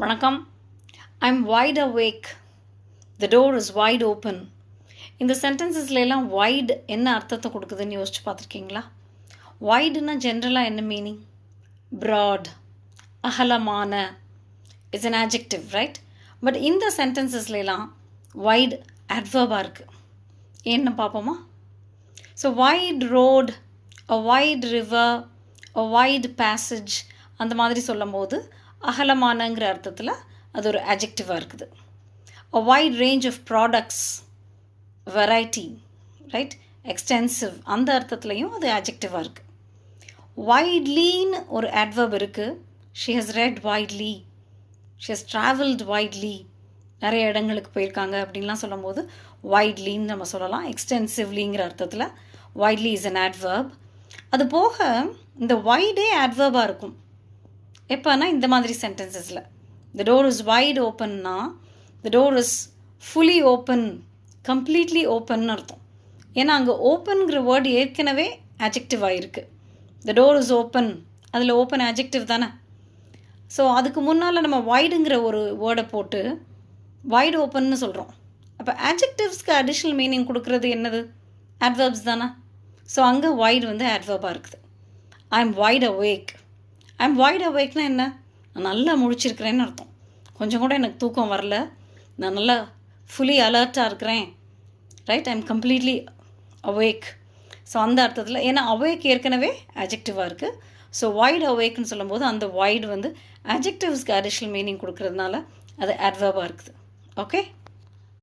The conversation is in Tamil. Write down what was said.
வணக்கம். I'm wide awake. The door is wide open. இந்த சென்டென்சஸ்லாம் வைட் என்ன அர்த்தத்தை கொடுக்குதுன்னு யோசிச்சு பார்த்துருக்கீங்களா? வைடுன்னா ஜென்ரலாக என்ன மீனிங்? ப்ராட், அகலமான. It's an adjective, right? But இந்த சென்டென்சஸ்லாம் வைட் அட்வர்பாக இருக்குது. என்ன பார்ப்போமா? So wide road, a wide river, a wide passage அந்த மாதிரி சொல்லும் போது அகலமானங்கிற அர்த்தத்தில் அது ஒரு adjective-ஆக இருக்குது. A wide range of products, variety, right? Extensive அந்த அர்த்தத்துலையும் அது adjective-ஆக இருக்குது. Widelyன்னு ஒரு adverb இருக்குது. She has read widely. She has travelled widely. நிறைய இடங்களுக்கு போயிருக்காங்க அப்படின்லாம் சொல்லும் போது widelyன்னு நம்ம சொல்லலாம். Extensivelyங்கிற அர்த்தத்தில் widely is an adverb. அது போக இந்த wide-ஏ adverb-ஆக இருக்கும். எப்போனா இந்த மாதிரி சென்டென்சஸில் த டோர் இஸ் வைட் ஓப்பன்னா the door is fully open, completely open அர்த்தம். ஏன்னா அங்கே ஓப்பன்கிற வேர்டு ஏற்கனவே ஆட்ஜெக்டிவாக இருக்குது. த டோர் இஸ் ஓப்பன், அதில் ஓப்பன் ஆட்ஜெக்டிவ் தானே. ஸோ அதுக்கு முன்னால் நம்ம வைடுங்கிற ஒரு வேர்டை போட்டு வைடு ஓப்பன்னு சொல்கிறோம். அப்போ ஆட்ஜெக்டிவ்ஸ்க்கு அடிஷ்னல் மீனிங் கொடுக்குறது என்னது? அட்வர்ப்ஸ் தானே. ஸோ அங்கே வைடு வந்து அட்வர்பாக இருக்குது. I am wide awake. I'm wide அவேக்னா என்ன? நான் நல்லா முழிச்சிருக்கிறேன்னு அர்த்தம். கொஞ்சம் கூட எனக்கு தூக்கம் வரல, நான் நல்லா ஃபுல்லி அலர்ட்டாக இருக்கிறேன், right? I'm completely awake. So அந்த அர்த்தத்தில், ஏன்னா அவேக் ஏற்கனவே அட்ஜெக்டிவாக இருக்குது. ஸோ வைட் அவேக்னு சொல்லும்போது அந்த வைடு வந்து அட்ஜெக்டிவ்ஸ்க்கு அடிஷ்னல் மீனிங் கொடுக்கறதுனால அது அட்வர்பாக இருக்குது. ஓகே.